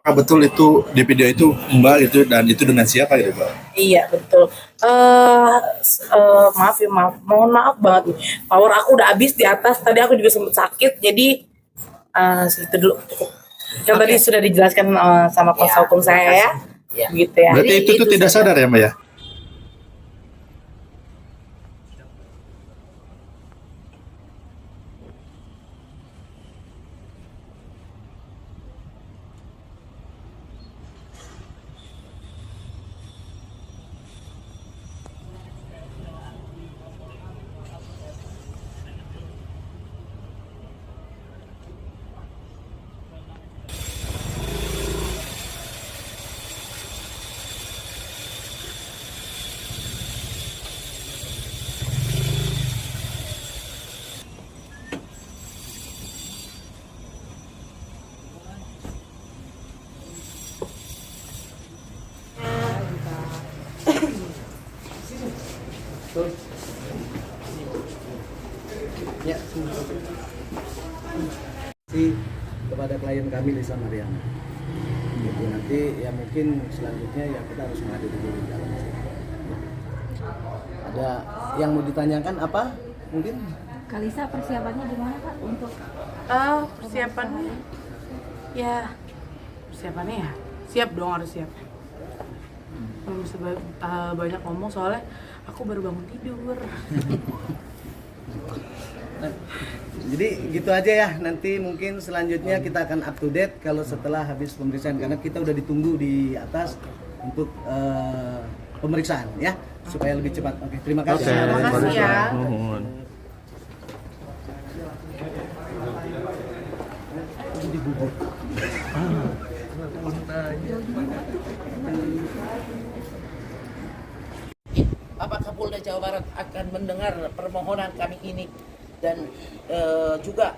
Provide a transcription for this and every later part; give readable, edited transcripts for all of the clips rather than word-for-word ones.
Apakah betul itu di video itu Mbak itu dan itu dengan siapa gitu Mbak? Iya betul. Maaf ya, mohon maaf banget nih. Power aku udah habis di atas. Tadi aku juga sempat sakit, jadi segitu dulu. Yang tadi sudah dijelaskan sama kuasa hukum saya ya. Gitu ya. Berarti itu tuh tidak sadar ya Mbak ya? Ya, kepada klien kami Lisa Mariana. Gitu, nanti ya mungkin selanjutnya ya kita harus menghadiri di dalam. Ada yang mau ditanyakan apa? Mungkin Kalisa, persiapannya gimana Kak untuk persiapannya ya siap dong, harus siap. Belum bisa banyak ngomong soalnya aku baru bangun tidur. jadi gitu aja ya, nanti mungkin selanjutnya kita akan up to date kalau setelah habis pemeriksaan, karena kita udah ditunggu di atas untuk pemeriksaan ya, supaya lebih cepat. Oke, terima kasih. Terima kasih ya. Bapak Kapolda Jawa Barat akan mendengar permohonan kami ini dan juga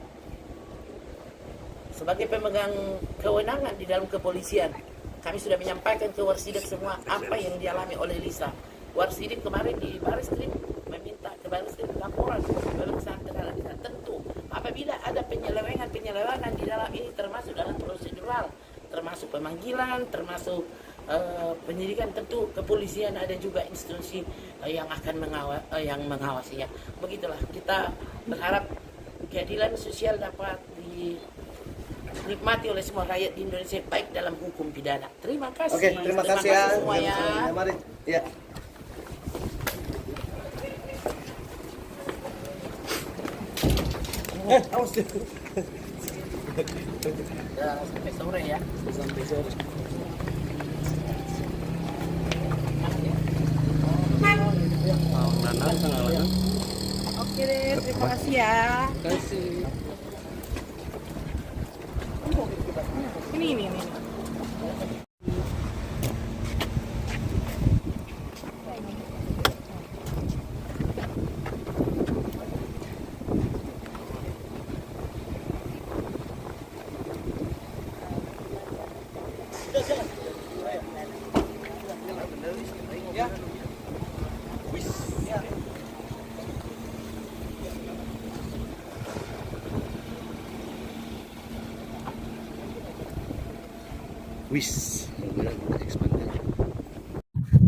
sebagai pemegang kewenangan di dalam kepolisian, kami sudah menyampaikan ke Warsidik semua apa yang dialami oleh Lisa. Warsidik kemarin di Bareskrim meminta ke Bareskrim laporan pemeriksaan terhadap Lisa. Tentu apabila ada penyelewengan di dalam ini, termasuk dalam prosedural, termasuk pemanggilan, termasuk penyidikan, tentu kepolisian ada juga institusi yang akan mengawasi ya. Begitulah, kita berharap keadilan sosial dapat dinikmati oleh semua rakyat di Indonesia, baik dalam hukum pidana. Terima kasih. Oke, terima kasih ya. Semua ya. Mari. Ya. Awas. Sampai sore ya. Sampai sore. Oke deh, terima kasih ya. Ini. Wis.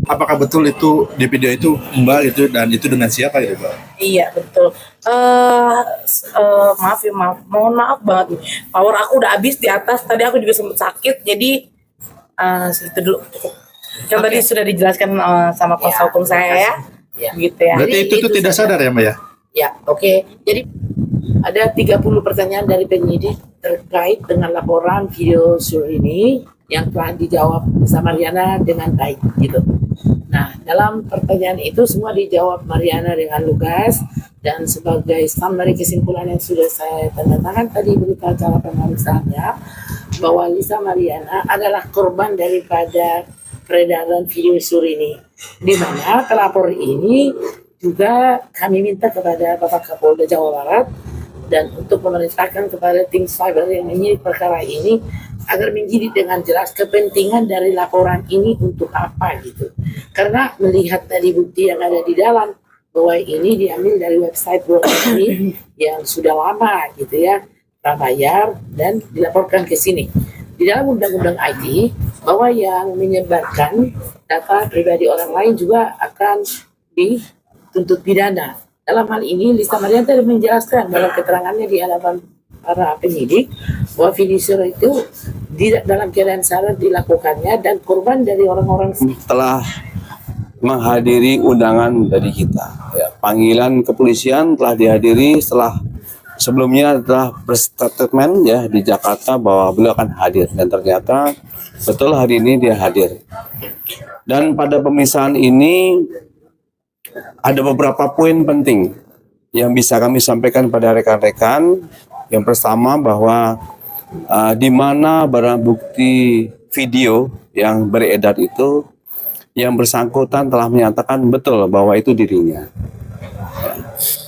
Apakah betul itu di video itu Mbak itu dan itu dengan siapa gitu Mbak? Iya betul. Maaf ya, mohon maaf banget nih. Power aku udah habis di atas. Tadi aku juga sempat sakit, jadi segitu dulu. Yang tadi sudah dijelaskan sama kuasa hukum saya ya. Gitu ya. Berarti itu tuh tidak sadar ya Mbak ya? Ya, oke. Jadi ada 30 pertanyaan dari penyidik terkait dengan laporan video sur ini yang telah dijawab Lisa Mariana dengan baik gitu. Nah, dalam pertanyaan itu semua dijawab Mariana dengan lugas, dan sebagai summary kesimpulan yang sudah saya tanda tangan tadi berita acara pemeriksaannya, bahwa Lisa Mariana adalah korban daripada peredaran video sur ini, di mana pelapor ini juga kami minta kepada Bapak Kapolda Jawa Barat dan untuk memerintahkan kepada tim cyber yang menyidik perkara ini agar menjadi dengan jelas kepentingan dari laporan ini untuk apa gitu. Karena melihat dari bukti yang ada di dalam, bahwa ini diambil dari website ini yang sudah lama gitu ya, prabayar, dan dilaporkan ke sini. di dalam undang-undang IT bahwa yang menyebarkan data pribadi orang lain juga akan dituntut pidana. Dalam hal ini, Lisa Marianta menjelaskan dalam keterangannya di hadapan para penyidik bahwa video syur itu tidak dalam keadaan sadar dilakukannya dan korban dari orang-orang telah menghadiri undangan dari kita. Ya, panggilan kepolisian telah dihadiri setelah sebelumnya telah berstatement ya di Jakarta bahwa beliau akan hadir dan ternyata betul hari ini dia hadir. Dan pada pemeriksaan ini ada beberapa poin penting yang bisa kami sampaikan pada rekan-rekan. Yang pertama bahwa di mana barang bukti video yang beredar itu yang bersangkutan telah menyatakan betul bahwa itu dirinya.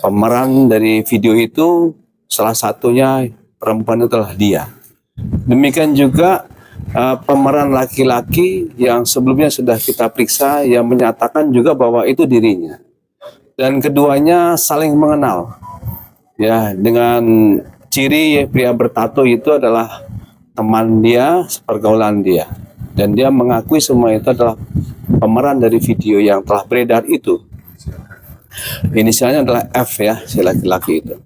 Pemeran dari video itu salah satunya perempuan itu adalah dia. Demikian juga pemeran laki-laki yang sebelumnya sudah kita periksa yang menyatakan juga bahwa itu dirinya. Dan keduanya saling mengenal. Ya, dengan ciri pria bertato itu adalah teman dia, pergaulan dia. Dan dia mengakui semua itu adalah pemeran dari video yang telah beredar itu. Inisialnya adalah F ya, si laki-laki itu.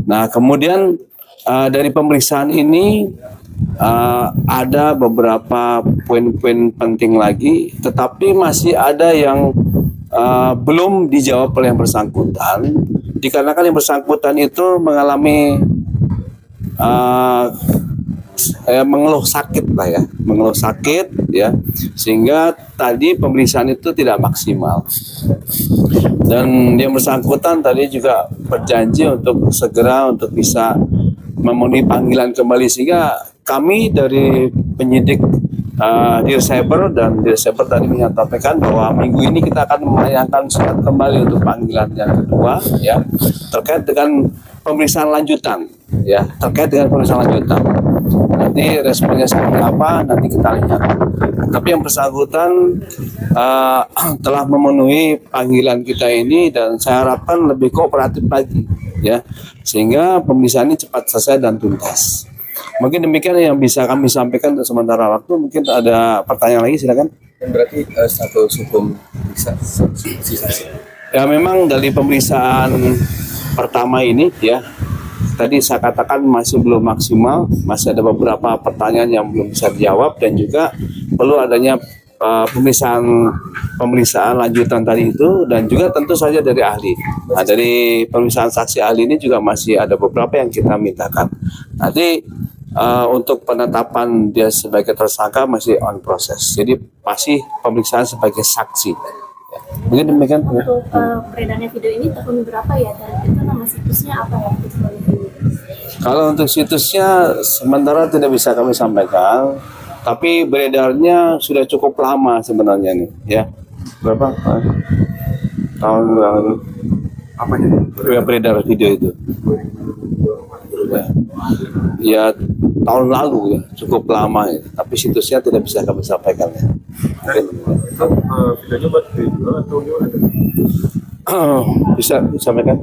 Nah, kemudian dari pemeriksaan ini ada beberapa poin-poin penting lagi, tetapi masih ada yang belum dijawab oleh yang bersangkutan, dikarenakan yang bersangkutan itu mengalami mengeluh sakit lah ya, mengeluh sakit ya, sehingga tadi pemeriksaan itu tidak maksimal. Dan yang bersangkutan tadi juga berjanji untuk segera untuk bisa memenuhi panggilan kembali, sehingga kami dari penyidik Dirsaber dan Dirsaber tadi menyampaikan bahwa minggu ini kita akan melayangkan surat kembali untuk panggilan yang kedua ya, terkait dengan pemeriksaan lanjutan ya, terkait dengan pemeriksaan lanjutan. Nanti responnya seperti apa nanti kita lihat. Tapi yang bersangkutan telah memenuhi panggilan kita ini dan saya harapkan lebih kooperatif lagi ya, sehingga pemeriksaan ini cepat selesai dan tuntas. Mungkin demikian yang bisa kami sampaikan untuk sementara waktu. Mungkin ada pertanyaan lagi, silakan. Berarti status hukum bisa Ya, memang dari pemeriksaan pertama ini ya, tadi saya katakan masih belum maksimal, masih ada beberapa pertanyaan yang belum bisa dijawab dan juga perlu adanya pemeriksaan lanjutan tadi itu, dan juga tentu saja dari ahli. Nah, dari pemeriksaan saksi ahli ini juga masih ada beberapa yang kita mintakan. Nanti untuk penetapan dia sebagai tersangka masih on proses. Jadi masih pemeriksaan sebagai saksi. Ya. Mungkin demikian. Untuk beredarnya video ini tahun berapa ya? Dan itu nama situsnya apa ya? Kalau untuk situsnya sementara tidak bisa kami sampaikan, tapi beredarnya sudah cukup lama sebenarnya nih, ya. Berapa? Tahun berapa? Apa ini? Beredar video itu. Ya, tahun lalu ya, cukup lama ya. Tapi situsnya tidak bisa kami sampaikan ya. videonya buat dijual atau gimana? Bisa disampaikan?